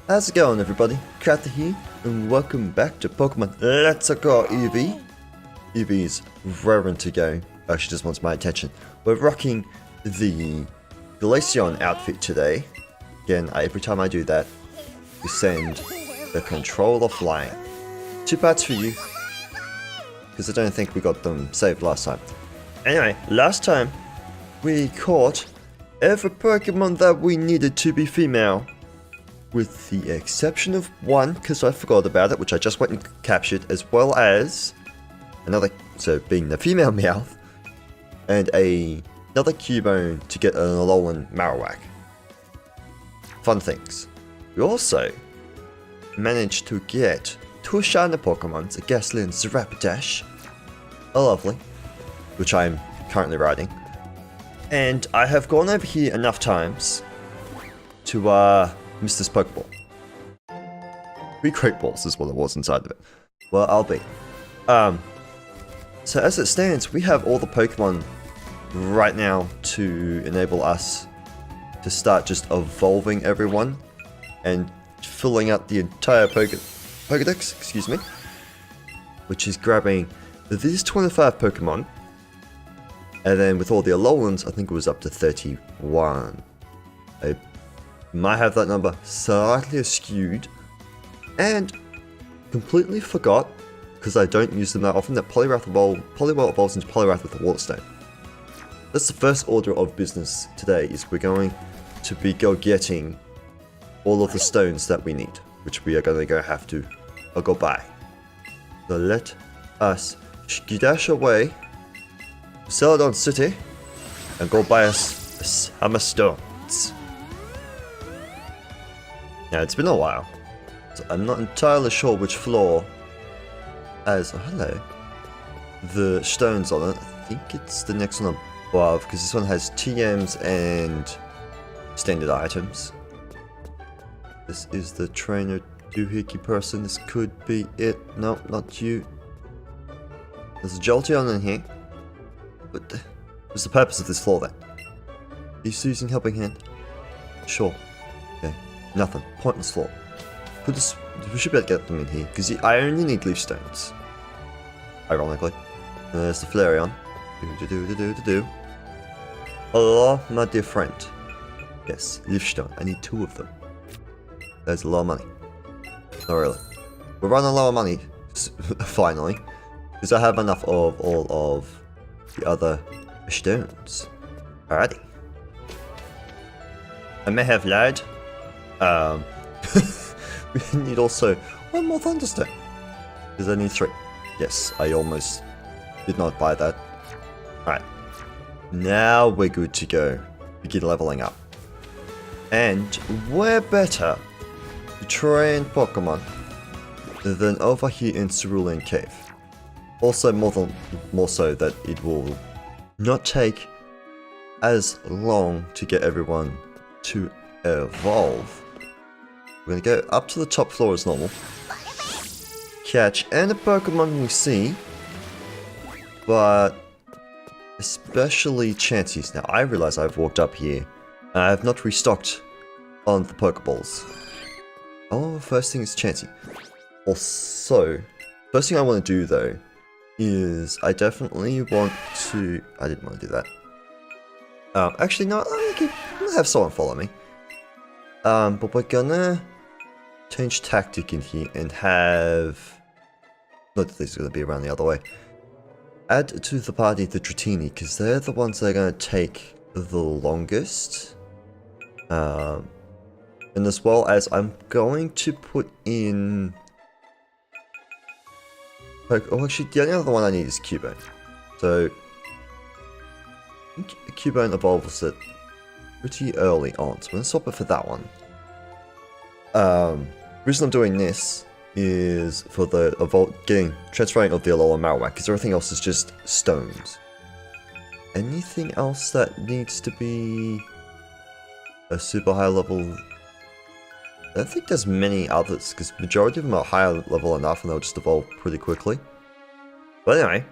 How's it going, everybody? Kyther here, and welcome back to Pokemon Let's Go Eevee. Eevee's raring to go. Oh, she just wants my attention. We're rocking the Glaceon outfit today. Again, every time I do that, we send the controller flying. 2 parts for you, because I don't think we got them saved last time. Anyway, last time we caught every Pokemon that we needed to be female, with the exception of one, because I forgot about it, which I just went and captured, as well as another, so being the female Meowth, and another Cubone to get an Alolan Marowak. Fun things. We also managed to get 2 shiny Pokemons, a Ghastly and Rapidash, a lovely, which I'm currently riding. And I have gone over here enough times to miss this Pokeball. 3 Great Balls is what it was inside of it. Well, I'll be. So as it stands, we have all the Pokemon right now to enable us to start just evolving everyone and filling out the entire Pokedex, excuse me, which is grabbing these 25 Pokemon, and then with all the Alolans, I think it was up to 31. I might have that number slightly askewed, and completely forgot, because I don't use them that often, that Poliwrath evolves into Poliwrath with the Waterstone. That's the first order of business today, is we're going to be getting all of the stones that we need, which we are going to have to go buy. So let us skidash away to Celadon City and go buy us some stones. Now, it's been a while, so I'm not entirely sure which floor has, oh hello, the stones on it. I think it's the next one above, because this one has TMs and standard items. This is the trainer doohickey person. This could be it. No, not you. There's a Jolteon in here. But what's the purpose of this floor then? Are you using Helping Hand? Sure. Okay. Nothing. Pointless floor. We should be able to get them in here, because I only need leaf stones. Ironically. And there's the Flareon. Hello, my dear friend. Yes, leaf stone. I need 2 of them. There's a lot of money. Not really. We're running low on money, finally, because I have enough of all of the other stones. Alrighty. I may have lied. We need also 1 more Thunderstone, because I need 3. Yes, I almost did not buy that. Alright. Now we're good to go. Begin leveling up. And where better to train Pokemon than over here in Cerulean Cave. Also, more so that it will not take as long to get everyone to evolve. We're going to go up to the top floor as normal. Catch any Pokemon we see, but especially Chanseys. Now, I realize I've walked up here and I have not restocked on the Pokeballs. Oh, first thing is Chansey. Also, first thing I want to do though is I definitely want to. I didn't want to do that. Actually, no. I'm gonna have someone follow me. But we're gonna change tactic in here and have. Not that this is gonna be around the other way. Add to the party the Dratini, because they're the ones that are gonna take the longest. And as well as I'm going to put in. Oh, actually, the only other one I need is Cubone. So, I think Cubone evolves it pretty early on, so I'm going to swap it for that one. The reason I'm doing this is for the transferring of the Alolan Marowak, because everything else is just stones. Anything else that needs to be a super high level? I don't think there's many others, because majority of them are higher level enough and they'll just evolve pretty quickly. But anyway,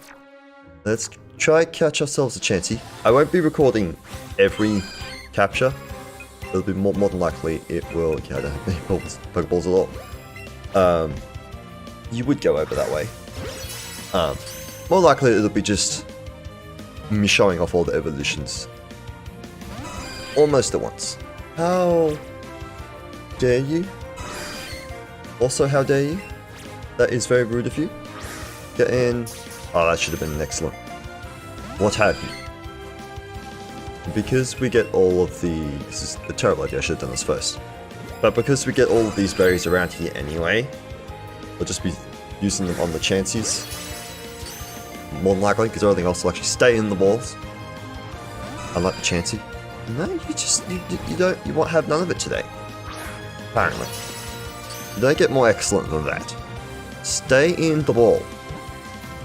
let's try catch ourselves a Chansey. I won't be recording every capture, it'll be more than likely it will. Yeah, I don't have any Pokeballs at all. You would go over that way. More likely it'll be just me showing off all the evolutions almost at once. How dare you? Also, how dare you? That is very rude of you. Get in. Oh, that should have been excellent. What have you? Because we get all of the... This is a terrible idea, I should have done this first. But because we get all of these berries around here anyway, we'll just be using them on the chances. More than likely, because everything else will actually stay in the walls. Unlike the Chansey. No, you won't have none of it today. Apparently. You don't get more excellent than that. Stay in the wall.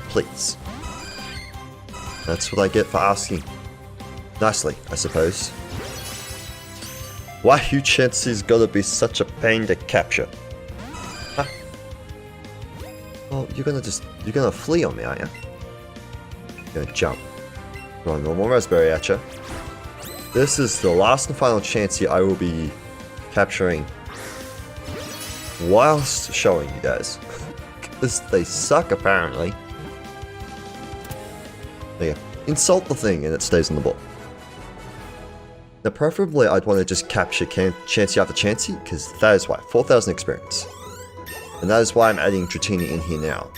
Please. That's what I get for asking. Nicely, I suppose. Why you Chansey's gotta be such a pain to capture? Huh? Well, you're gonna flee on me, aren't you? You're gonna jump. Throw a normal raspberry at you. This is the last and final Chansey I will be capturing whilst showing you guys. Because they suck, apparently. There you go. Insult the thing and it stays on the ball. Now, preferably, I'd want to just capture Chansey after Chansey, because that is why. 4,000 experience. And that is why I'm adding Dratini in here now.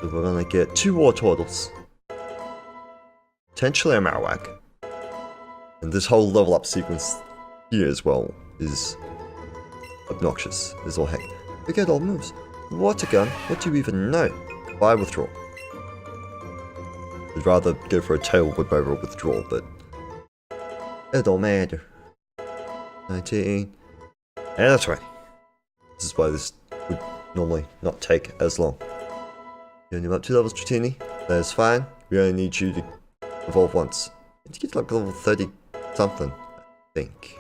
So we're going to get 2 War Turtles. Potentially a Marowak. And this whole level up sequence here as well is obnoxious. Is all heck. We get all moves. Water Gun? What do you even know? Fire Withdrawal. I'd rather go for a Tail Whip over a Withdrawal, but it don't matter. 19. And that's right. This is why this would normally not take as long. You only have 2 levels, Dratini. That is fine. We only need you to evolve once. You need to get like level 30 something, I think.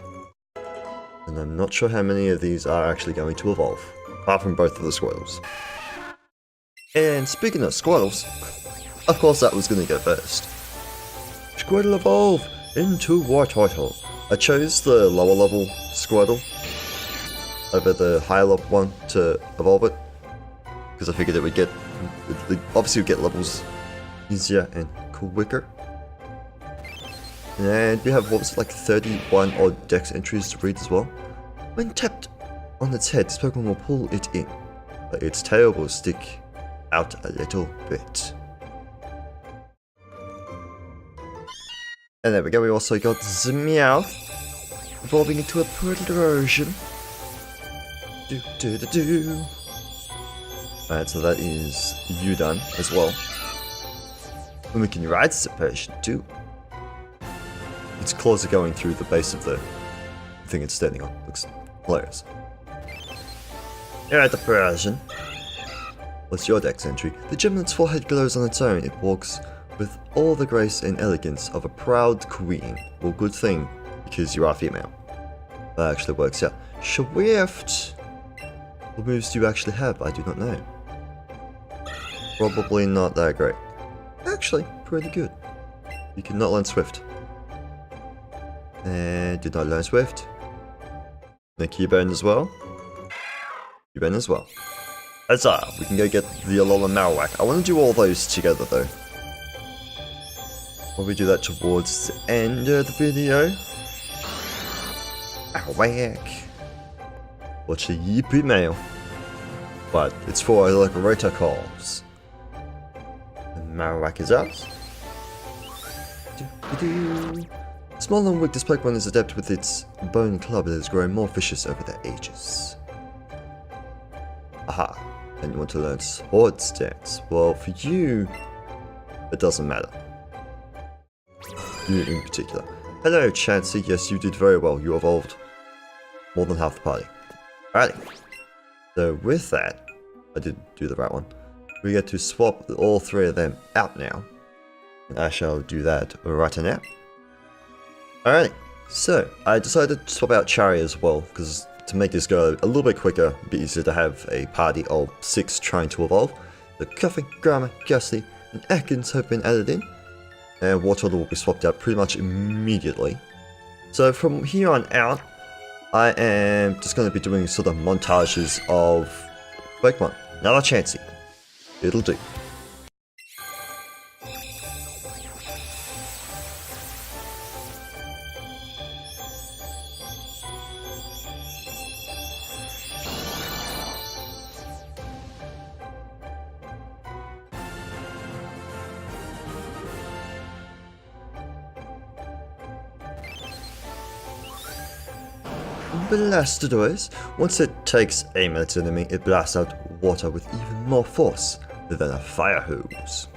And I'm not sure how many of these are actually going to evolve. Apart from both of the Squirtles. And speaking of Squirtles, of course that was going to go first. Squirtle evolve into War Turtle. I chose the lower level Squirtle over the higher level one to evolve it. Because I figured it would get, obviously would get levels easier and quicker. And we have, what was it, like 31 odd dex entries to read as well. When tapped on its head, this Pokemon will pull it in, but its tail will stick out a little bit. And there we go, we also got Meowth, evolving into a Predator version. Alright, so that is you done as well. And we can ride this version too. Its claws are going through the base of the thing it's standing on. Looks hilarious. Alright, the Persian. What's your dex entry? The gem-its forehead glows on its own. It walks with all the grace and elegance of a proud queen. Well, good thing, because you are female. That actually works out. Swift! What moves do you actually have? I do not know. Probably not that great. Actually, pretty good. You cannot learn Swift. And did not learn Swift. And Cubone as well. Cubone as well. Huzzah! We can go get the Alola Marowak. I want to do all those together though. Will we do that towards the end of the video? Marowak. Watch the Yippee mail. But it's for like rotor calls. And Marowak is ours. Small and weak, this Pokemon is adept with its bone club that has grown more vicious over the ages. Aha, and you want to learn Sword Stance. Well, for you, it doesn't matter. You in particular. Hello, Chansey. Yes, you did very well. You evolved more than half the party. Alrighty. So with that, I did do the right one. We get to swap all 3 of them out now. And I shall do that right now. Alright, so I decided to swap out Chari as well, because to make this go a little bit quicker, it'd be easier to have a party of 6 trying to evolve. The Cuffy, Grammar, Gusty, and Ekans have been added in, and Wartortle will be swapped out pretty much immediately. So from here on out, I am just going to be doing sort of montages of Pokemon. Not a chancy. It'll do. Blastoise. Once it takes aim at its enemy, it blasts out water with even more force than a fire hose.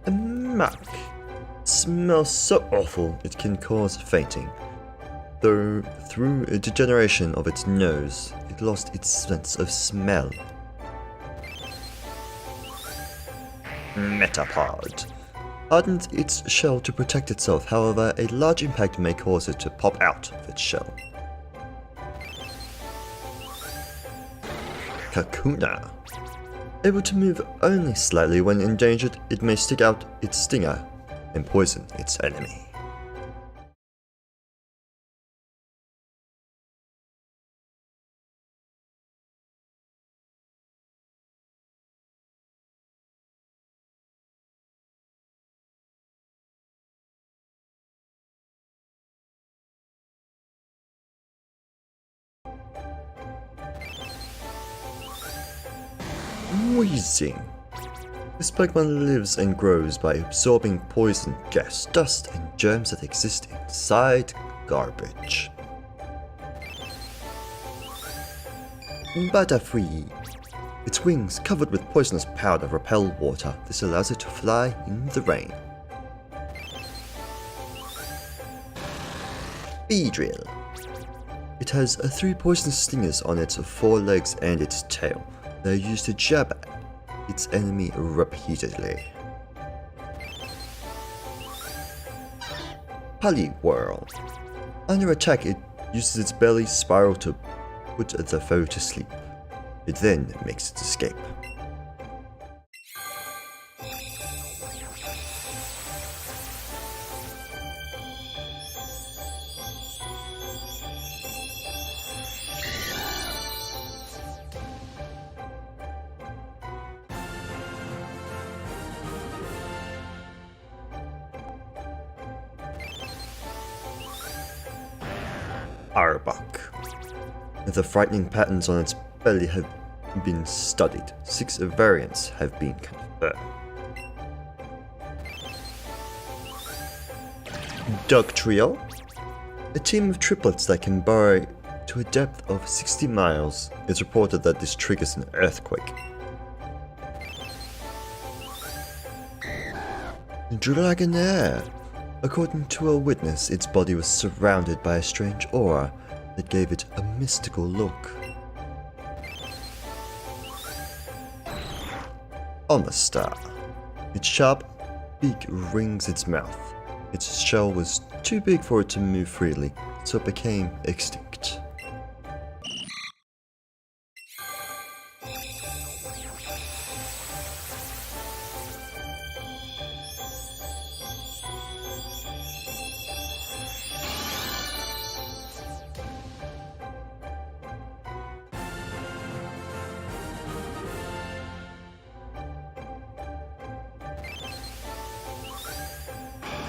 A Mac. Smells so awful it can cause fainting. Though through a degeneration of its nose, it lost its sense of smell. Metapod. Hardened its shell to protect itself, however, a large impact may cause it to pop out of its shell. Kakuna. Able to move only slightly when endangered, it may stick out its stinger and poison its enemy. Wheezing. This Pokemon lives and grows by absorbing poison, gas, dust, and germs that exist inside garbage. Butterfree. Its wings, covered with poisonous powder, repel water. This allows it to fly in the rain. Beedrill. It has 3 poisonous stingers on its 4 legs and its tail. They are used to jab its enemy repeatedly. Poliwhirl. Under attack, it uses its belly spiral to put the foe to sleep. It then makes its escape. Arbok. The frightening patterns on its belly have been studied. 6 variants have been confirmed. Dugtrio. A team of triplets that can burrow to a depth of 60 miles. It's reported that this triggers an earthquake. Dragonair. According to a witness, its body was surrounded by a strange aura that gave it a mystical look. Omastar. Its sharp beak rings its mouth. Its shell was too big for it to move freely, so it became extinct.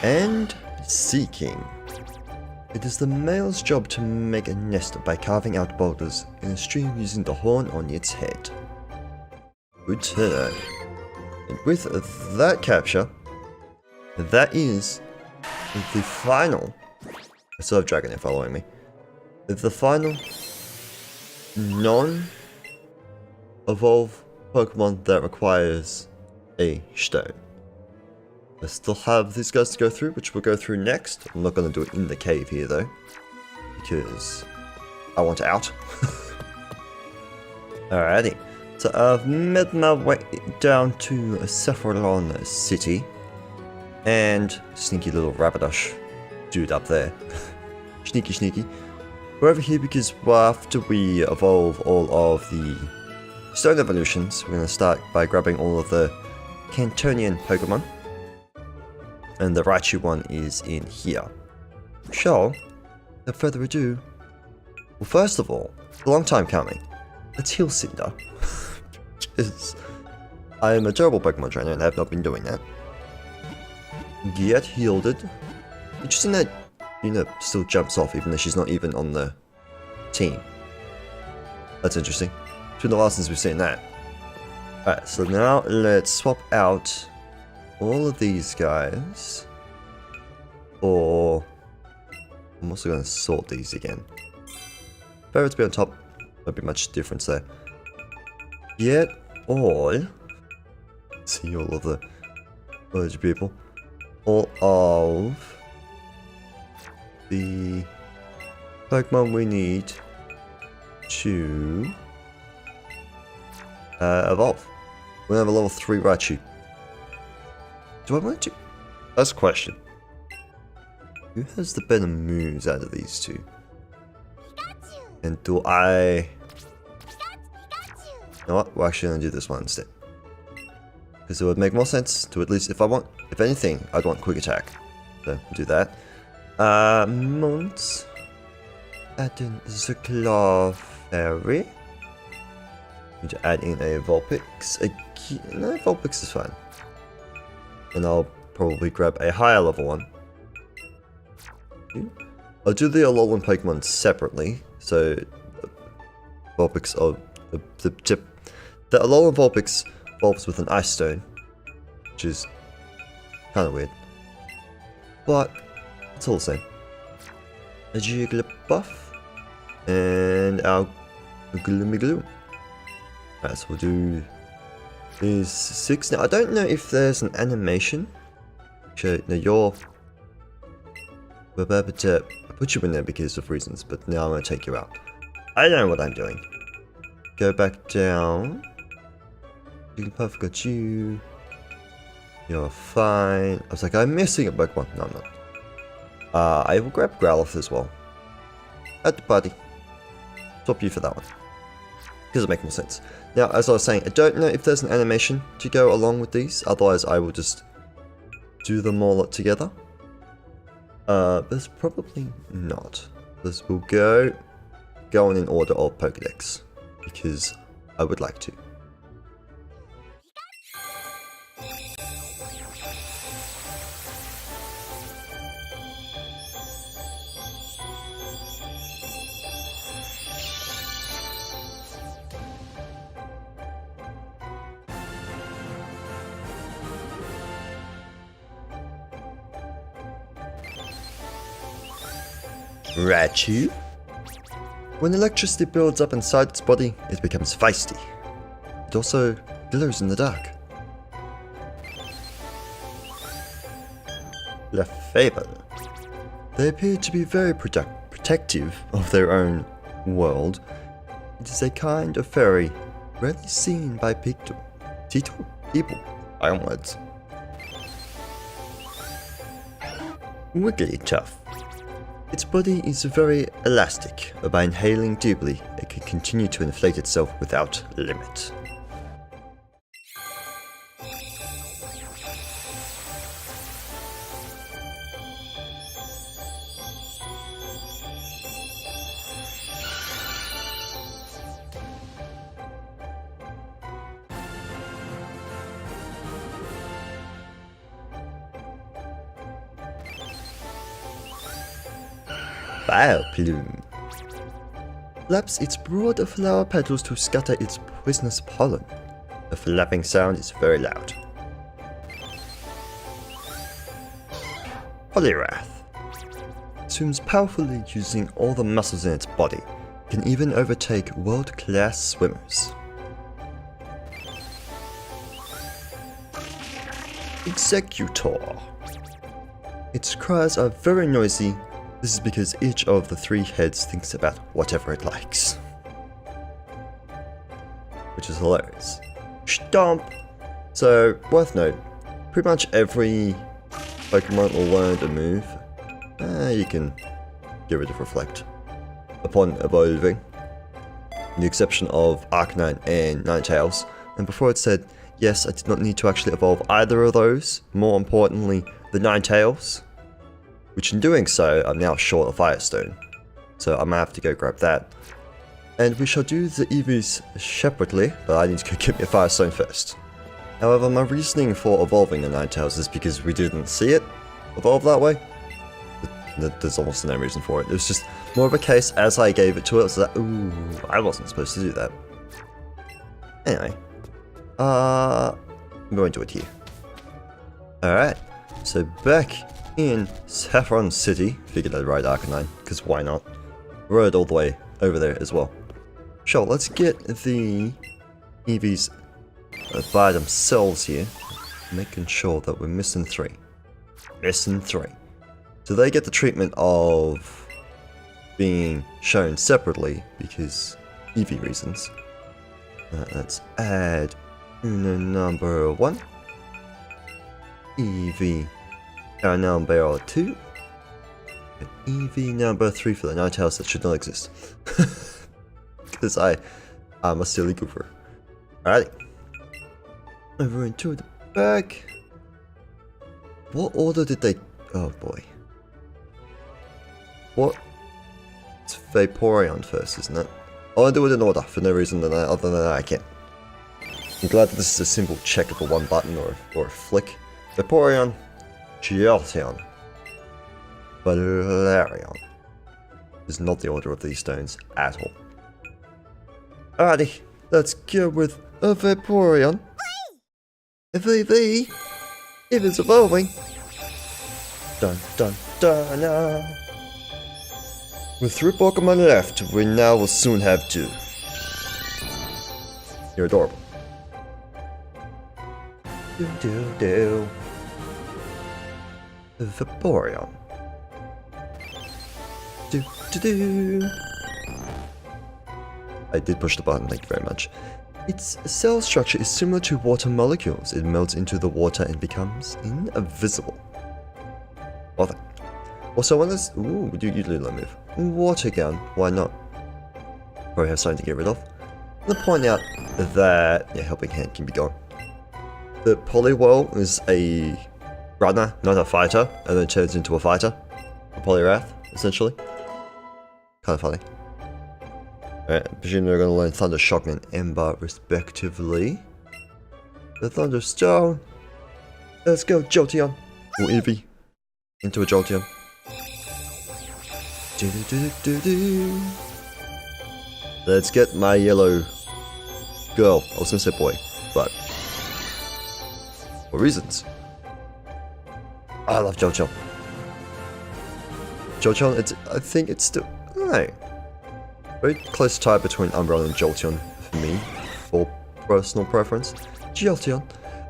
And seeking. It is the male's job to make a nest by carving out boulders in a stream using the horn on its head. Good turn. And with that capture, that is the final. I still have Dragonair following me. The final non-evolve Pokemon that requires a stone. I still have these guys to go through, which we'll go through next. I'm not going to do it in the cave here, though, because I want out. Alrighty, so I've made my way down to Saffron City, and sneaky little Rapidash dude up there. Sneaky. We're over here because after we evolve all of the stone evolutions, we're going to start by grabbing all of the Cantonian Pokemon. And the Raichu one is in here. So, without further ado, well, first of all, a long time coming, let's heal Cinder. Because I am a terrible Pokemon trainer and have not been doing that. Get healed. Interesting that Yuna still jumps off even though she's not even on the team. That's interesting. It's been a while since we've seen that. Alright, so now let's swap out all of these guys. Or I'm also going to sort these again. Better to be on top. Won't be much difference there. Get all. See all of the large people. All of the Pokemon we need to evolve. We have a level 3 Raichu. Do I want to? That's a question. Who has the better moves out of these two? And do I... You know what? We're actually going to do this one instead. Because it would make more sense to at least, if anything, I'd want quick attack. So, do that. Mont. Add in the Clefairy. Need to add in a Vulpix. No, Vulpix is fine. And I'll probably grab a higher level one. I'll do the Alolan Pokemon separately. So, Vulpix, the Alolan Vulpix evolves with an Ice Stone, which is kind of weird. But, it's all the same. A Jigglypuff, and our Gloomy. Alright, so we'll do these 6. Now, I don't know if there's an animation. Actually, no, I put you in there because of reasons, but now I'm going to take you out. I don't know what I'm doing. Go back down. Jigglypuff, got you. You're fine. I was like, I'm missing a Pokemon. No, I'm not. I will grab Growlithe as well. At the party. Swap you for that one. Because it makes more sense. Now, as I was saying, I don't know if there's an animation to go along with these. Otherwise, I will just do them all together. There's probably not. This will go on in order of Pokedex. Because I would like to. Raichu. When electricity builds up inside its body, it becomes feisty. It also glows in the dark. Lefable. They appear to be very protective of their own world. It is a kind of fairy rarely seen by people. Onwards. Wigglytuff. Its body is very elastic, but by inhaling deeply, it can continue to inflate itself without limit. Plume flaps its broad flower petals to scatter its poisonous pollen. The flapping sound is very loud. Poliwrath swims powerfully using all the muscles in its body. It can even overtake world-class swimmers. Executor. Its cries are very noisy. This is because each of the 3 heads thinks about whatever it likes. Which is hilarious. Stomp! So, worth note, pretty much every Pokemon will learn a move. You can get rid of Reflect upon evolving. With the exception of Arcanine and Ninetales. And before it said, yes, I did not need to actually evolve either of those. More importantly, the Ninetales, which in doing so, I'm now short of Firestone. So I'm gonna have to go grab that. And we shall do the Eevees separately, but I need to go get me a Firestone first. However, my reasoning for evolving the Ninetales is because we didn't see it evolve that way. There's almost no reason for it. It was just more of a case as I gave it to it, so that, ooh, I wasn't supposed to do that. Anyway, I'm going to do it here. Alright, so back in Saffron City, figured I'd ride Arcanine, because why not? Rode all the way over there as well. Sure, let's get the Eevees by themselves here, making sure that we're missing 3. Missing 3. So they get the treatment of being shown separately because Eevee reasons. Let's add Uno number 1, Eevee number 2, and Eevee number 3 for the Ninetales that should not exist. Because I'm a silly goofer. Alrighty. Over into the back. What order did they... Oh boy. What? It's Vaporeon first, isn't it? I'll do it in order for no reason other than I can. I'm glad that this is a simple check of a one button or a flick. Vaporeon, Jolteon, Valerion is not the order of these stones at all. Alrighty, let's go with a Vaporeon. Eevee, if it's evolving. Dun dun dun now. With 3 Pokemon left, we now will soon have 2. You're adorable. Do. Vaporeon. Do. I did push the button, thank you very much. Its cell structure is similar to water molecules. It melts into the water and becomes invisible. Well then. Also, on this... Ooh, we do usually let move. Water gun, why not? Probably have something to get rid of. I'm gonna point out that... Yeah, Helping Hand can be gone. The Poliwhirl is a runner, not a fighter, and then turns into a fighter. A Poliwrath, essentially. Kind of funny. Alright, presumably we're gonna learn Thunder Shock and Ember, respectively. The Thunderstone. Let's go, Jolteon. Or Eevee. Into a Jolteon. Let's get my yellow girl. I was gonna say boy, but for reasons. I love Jolteon. Jolteon, I think it's still... Alright. Very close tie between Umbreon and Jolteon for me, for personal preference. Jolteon,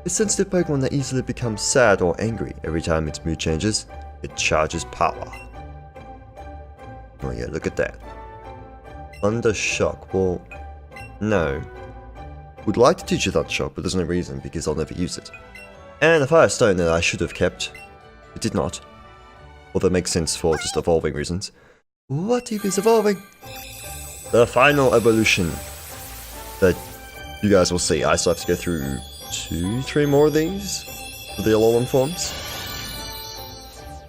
a sensitive Pokemon that easily becomes sad or angry every time its mood changes. It charges power. Oh yeah, look at that. Thunder Shock, well, no. Would like to teach you Thunder Shock, but there's no reason because I'll never use it. And the Firestone that I should have kept, it did not. Well, that makes sense for just evolving reasons. What if it's evolving? The final evolution that you guys will see. I still have to go through 2-3 more of these for the Alolan forms.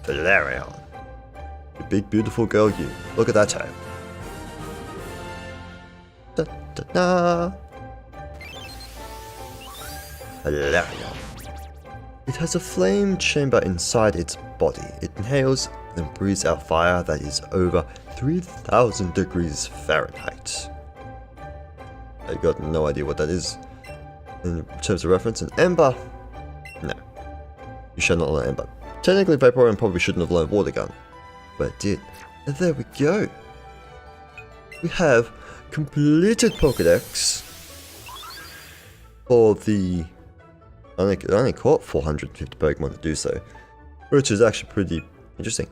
Valerion. You big beautiful girl, you. Look at that tail. Da da da. Valerion. It has a flame chamber inside its body. It inhales and breathes out fire that is over 3,000 degrees Fahrenheit. I got no idea what that is in terms of reference. And Ember? No. You should not learn Ember. Technically, Vaporeon probably shouldn't have learned Water Gun, but it did. And there we go. We have completed Pokedex for the... I only caught 450 Pokemon to do so, which is actually pretty interesting.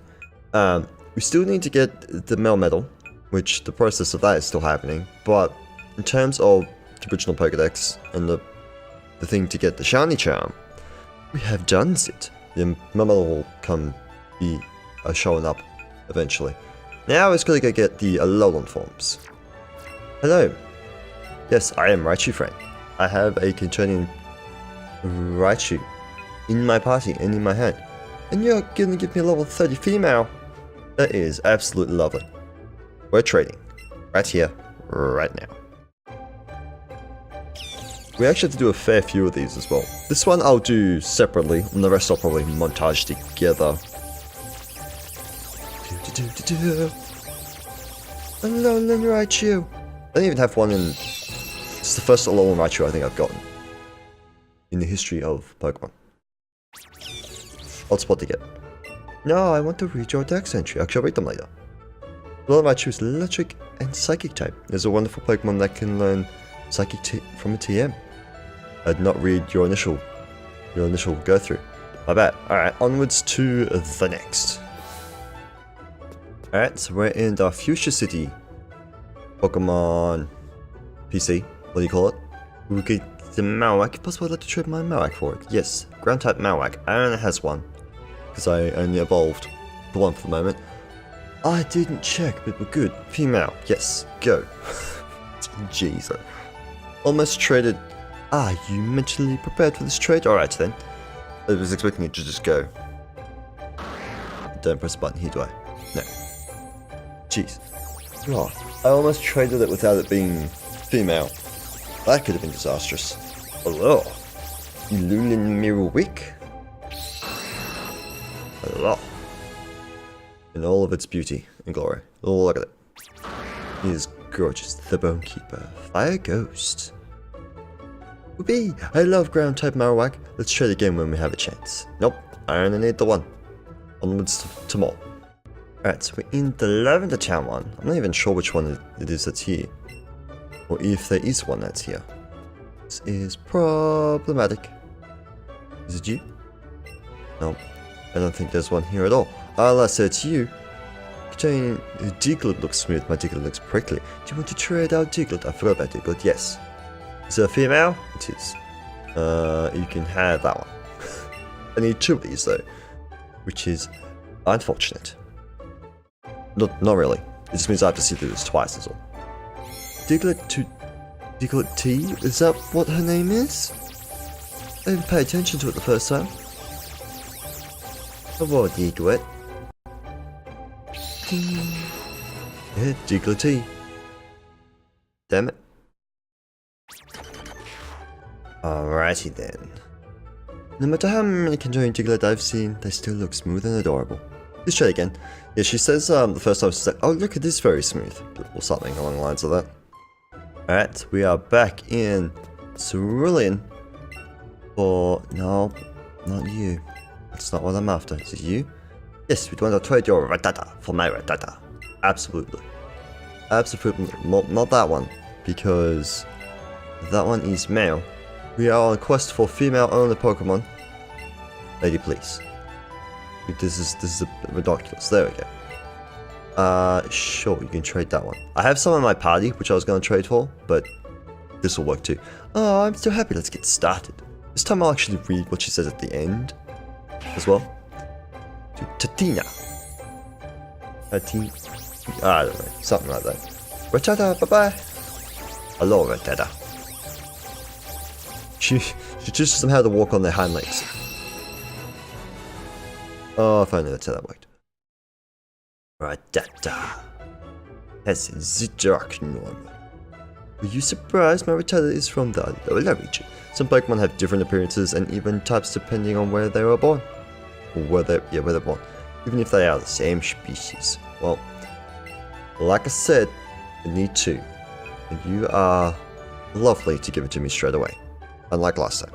We still need to get the Melmetal, which the process of that is still happening, but in terms of the original Pokedex and the thing to get the Shiny Charm, we have done it. The Melmetal will be showing up eventually. Now it's gonna go get the Alolan forms. Hello. Yes, I am Raichu friend. I have a concerning Raichu in my party and in my hand. And you're gonna give me a level 30 female? That is absolutely lovely. We're trading. Right here, right now. We actually have to do a fair few of these as well. This one I'll do separately, and the rest I'll probably montage together. Alolan Raichu. I don't even have one in... It's the first Alolan Raichu I think I've gotten in the history of Pokemon. Odd spot to get. No, I want to read your dex entry. I'll read them later. Alolan Raichu is electric and psychic type. There's a wonderful Pokemon that can learn psychic from a TM. I did not read your initial go through. My bad. Alright, onwards to the next. Alright, so we're in the Fuchsia City Pokemon PC. What do you call it? We get the Marowak. Possibly I'd like to trade my Marowak for it. Yes, ground type Marowak. Aaron has one. Because I only evolved the one for the moment. I didn't check, but we're good. Female. Yes, go. Jeez. Almost traded. Are you mentally prepared for this trade? Alright then. I was expecting it to just go. Don't press a button here, do I? No. Jeez. Oh, I almost traded it without it being female. That could have been disastrous. Hello. Lulin Mirrorwick. Hello. In all of its beauty and glory. Oh, look at it. He is gorgeous. The Bone Keeper. Fire Ghost. Whoopee! I love ground type Marowak. Let's trade again when we have a chance. Nope. I only need the one. Onwards to more. Alright, so we're in the Lavender Town one. I'm not even sure which one it is that's here. Or if there is one that's here. This is problematic. Is it you? No. I don't think there's one here at all. Unless it's you. Diglett looks smooth. My Diglett looks prickly. Do you want to trade out Diglett? I forgot about Diglett. Yes. Is it a female? It is. You can have that one. I need two of these though. Which is unfortunate. Not really. It just means I have to see through this twice as well. Diglett T? Is that what her name is? I didn't pay attention to it the first time. Hello, Diglett. Yeah, Diglett T. Damn it. Alrighty then. No matter how many conjoined Diglett I've seen, they still look smooth and adorable. Let's try again. Yeah, she says the first time she's like, oh look, it is very smooth. Or something along the lines of that. Alright, we are back in Cerulean. For... no, not you. That's not what I'm after. Is it you? Yes, we'd want to trade your Rattata for my Rattata. Absolutely. Absolutely. Not that one. Because that one is male. We are on a quest for female owner Pokemon. Lady, please. This is a bit ridiculous. There we go. Sure, you can trade that one. I have some in my party, which I was going to trade for, but this will work too. Oh, I'm so happy. Let's get started. This time I'll actually read what she says at the end as well. Tatina. I don't know. Something like that. Rattata, bye-bye. Hello, Rattata. She just somehow to walk on their hind legs. Oh, if only that's how that worked. Rattata. That's the dark norm. Were you surprised my Rattata is from the Alola region? Some Pokemon have different appearances and even types depending on where they were born. Or where they're born. Even if they are the same species. Well, like I said, I need two. And you are lovely to give it to me straight away. Unlike last time.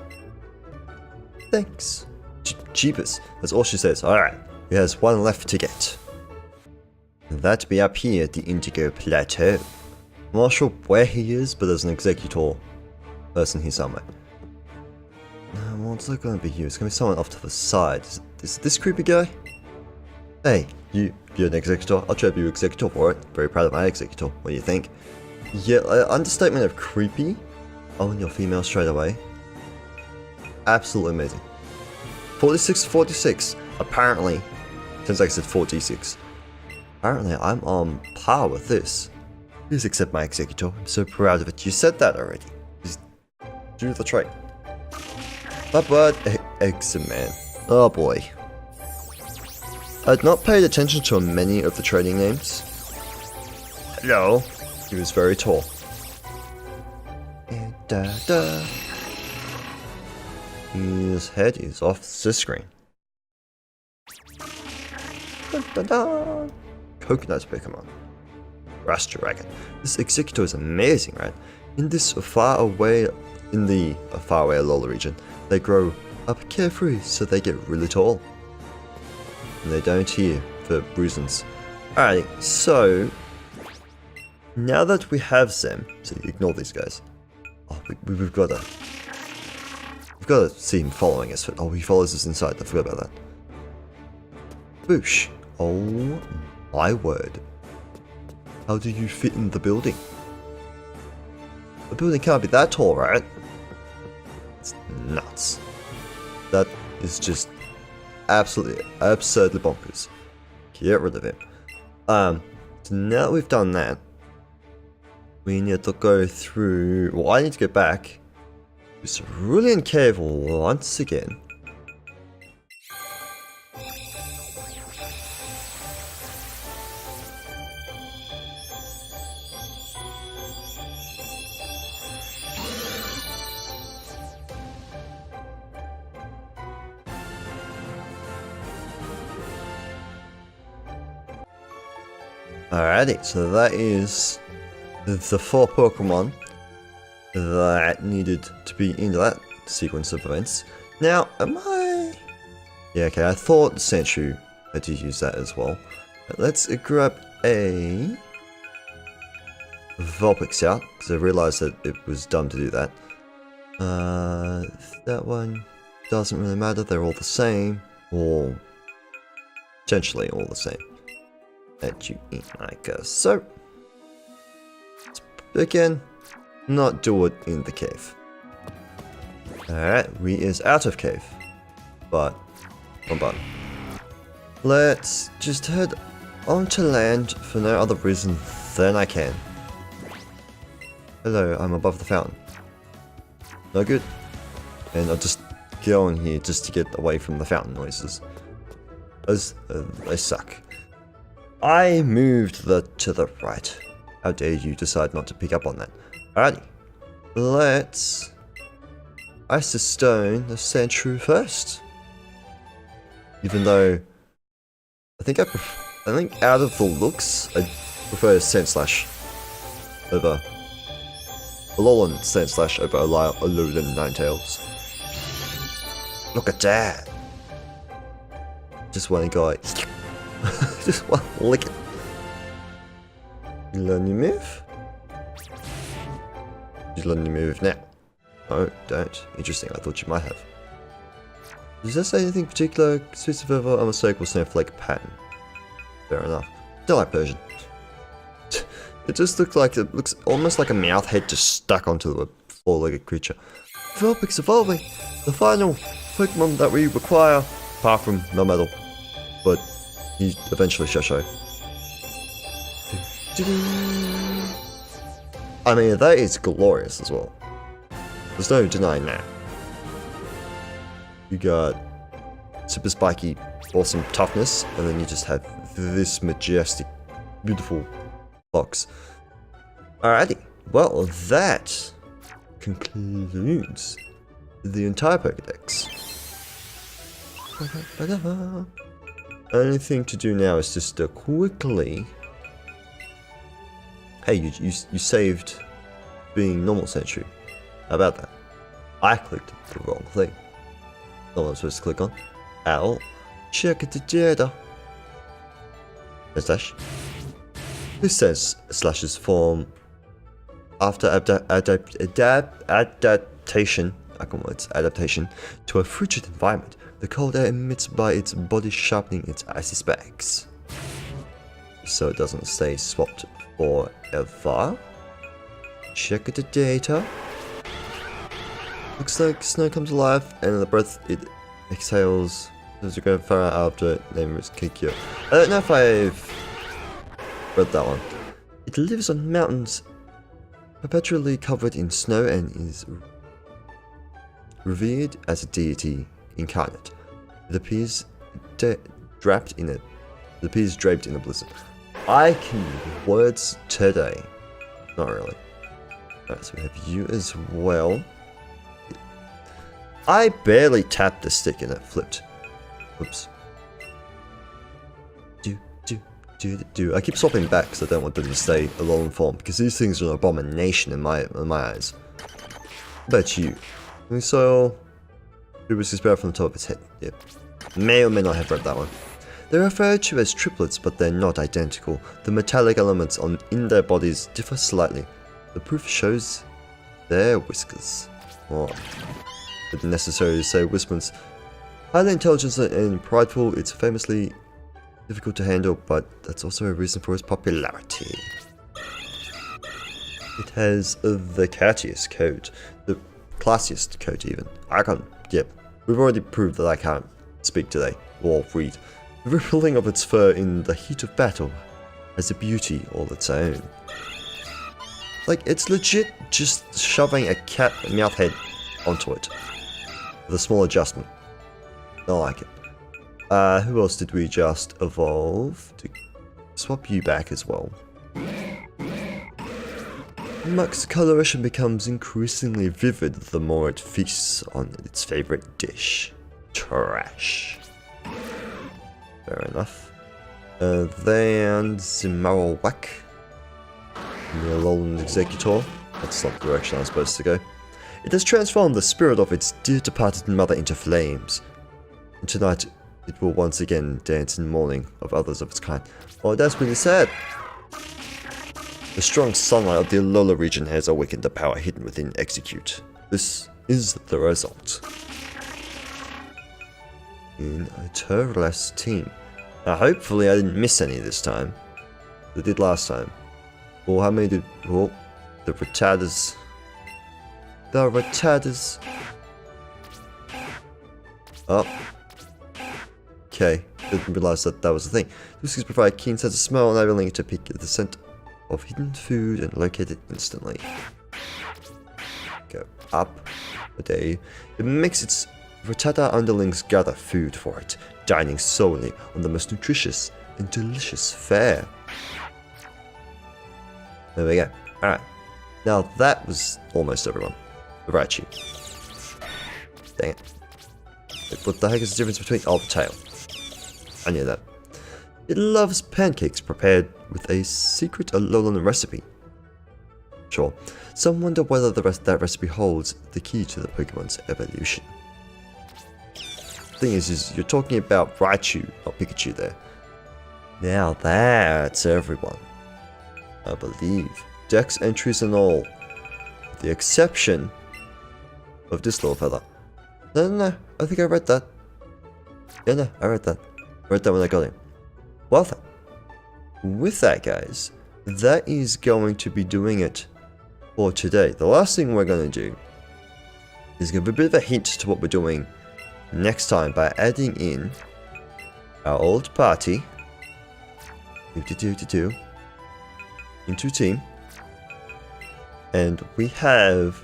Thanks. Jeepers. That's all she says. Alright. He has one left to get. That be up here at the Indigo Plateau. I'm not sure where he is, but there's an executor person here somewhere. Well, it's not going to be you. It's going to be someone off to the side. Is this creepy guy? Hey, you're an executor. I'll trade you executor for it. Very proud of my executor. What do you think? Yeah, understatement of creepy. Oh, and you're female straight away. Absolutely amazing. 46-46. Apparently, since I said 46. Apparently, I'm on par with this. Please accept my executor. I'm so proud of it. You said that already. Just do the trade. But, Examan. Oh boy. I'd not paid attention to many of the trading names. Hello. He was very tall. His head is off the screen. Coconut Pokemon. Grass Dragon. This Executor is amazing, right? In the faraway Alola region, they grow up carefree, so they get really tall. And they don't hear for reasons. Alright, so now that we have them, so ignore these guys. Oh, we've got to see him following us. Oh, he follows us inside. I forgot about that. Boosh. Oh my word. How do you fit in the building? The building can't be that tall, right? It's nuts. That is just absolutely absurdly bonkers. Get rid of him. So now we've done that, we need to go through. Well, I need to go back to Cerulean Cave once again. Alrighty, so that is the 4 Pokemon that needed to be in that sequence of events. Now, am I... Yeah, okay, I thought Sandshrew had to use that as well. But let's grab a Vulpix out, because I realized that it was dumb to do that. That one doesn't really matter, they're all the same, or potentially all the same. Let you eat like us. So, again, not do it in the cave. Alright, we is out of cave. But, one button. Let's just head onto land for no other reason than I can. Hello, I'm above the fountain. No good. And I'll just go on here just to get away from the fountain noises. As they suck. I moved to the right. How dare you decide not to pick up on that. Alrighty. Let's ice the stone the Sandshrew first. Even though I think out of the looks, I prefer Sandslash over Alolan Sandslash over Alolan Ninetales. Look at that. Just one guy. Just one lick it. You learn your move? You learn your move now. No, don't. Interesting, I thought you might have. Does that say anything particular? Species of on a circle snowflake pattern. Fair enough. Still like Persian. It just looks almost like a mouth head just stuck onto a 4-legged creature. Vulpix evolving! The final Pokemon that we require, apart from Melmetal. But he eventually shall. I mean, that is glorious as well. There's no denying that. You got super spiky, awesome toughness, and then you just have this majestic, beautiful box. Alrighty, well, that concludes the entire Pokedex. Only thing to do now is just to quickly... Hey, you saved being normal Sandshrew. How about that? I clicked the wrong thing. Not what I'm supposed to click on. Ow. Check the data. Slash. This says Slash's form after adaptation. I can words. Adaptation to a frigid environment. The cold air emits by its body sharpening its icy specs, so it doesn't stay swapped forever. Check the data. Looks like snow comes alive, and the breath it exhales as you go far after it. Name is Kyther. I don't know if I've read that one. It lives on mountains, perpetually covered in snow, and is revered as a deity incarnate. It appears draped in a The P is draped in a blizzard. I can words today. Not really. Alright, so we have you as well. I barely tapped the stick and it flipped. Oops. I keep swapping back because I don't want them to stay a long form, because these things are an abomination in my eyes. What about you? So, previously spread from the top of its head. Yep. May or may not have read that one. They're referred to as triplets, but they're not identical. The metallic elements in their bodies differ slightly. The proof shows their whiskers. Oh. But necessary to say whiskers. Highly intelligent and prideful, it's famously difficult to handle, but that's also a reason for its popularity. It has the cattiest coat, the classiest coat even. Yep, we've already proved that I can't speak today, or read. The rippling of its fur in the heat of battle has a beauty all its own. Like, it's legit just shoving a cat mouth head onto it. With a small adjustment. I like it. Who else did we just evolve? To swap you back as well. Muck's coloration becomes increasingly vivid the more it feasts on its favorite dish. Trash. Fair enough. Then Zimarowak. The Alolan Executor. That's not the direction I was supposed to go. It has transformed the spirit of its dear departed mother into flames. And tonight it will once again dance in mourning of others of its kind. Oh, that's really sad. The strong sunlight of the Alola region has awakened the power hidden within Execute. This is the result. In a turtless team. Now hopefully I didn't miss any this time. I did last time. Well, how many did... Oh, the Rattatas. The Rattatas. Oh. Okay, didn't realize that was the thing. Whiskers provide a keen sense of smell, enabling it to pick the scent of hidden food and locate it instantly. Go up a day. It makes its Rattata underlings gather food for it, dining solely on the most nutritious and delicious fare. There we go. Alright. Now that was almost everyone. Raichu. Dang it. Like, what the heck is the difference between... Oh, the tail. I knew that. It loves pancakes prepared with a secret Alolan recipe. Sure. Some wonder whether that recipe holds the key to the Pokemon's evolution. Thing is you're talking about Raichu, not Pikachu there. Now that's everyone. I believe. Dex entries and all. With the exception of this little fella. No, I think I read that. Yeah, no, I read that. I read that when I got him. Well then. With that, guys, that is going to be doing it for today. The last thing we're going to do is give a bit of a hint to what we're doing next time by adding in our old party into team, and we have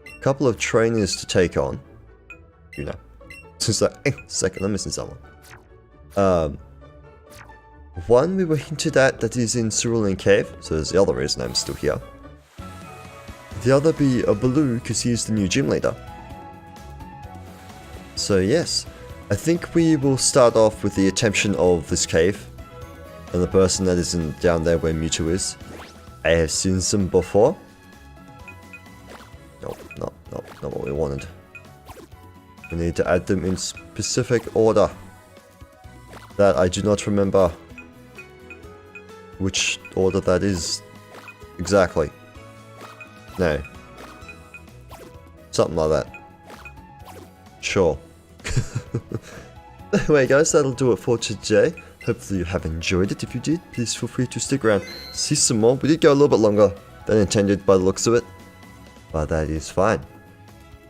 a couple of trainers to take on. You know, since like second, I'm missing someone. One we were hinted at that is in Cerulean Cave, so there's the other reason I'm still here. The other be a Baloo because he's the new gym leader. So yes, I think we will start off with the attention of this cave and the person that is down there where Mewtwo is. I have seen some before. Nope, not what we wanted. We need to add them in specific order that I do not remember which order that is exactly. No. Something like that. Sure. Anyway guys, that'll do it for today. Hopefully you have enjoyed it. If you did, please feel free to stick around, see some more. We did go a little bit longer than intended by the looks of it, but that is fine.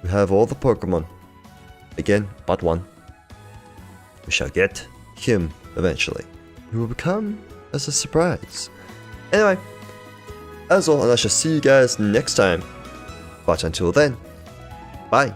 We have all the Pokemon. Again, but one. We shall get him eventually. He will become as a surprise. Anyway, as all, and I shall see you guys next time. But until then, bye.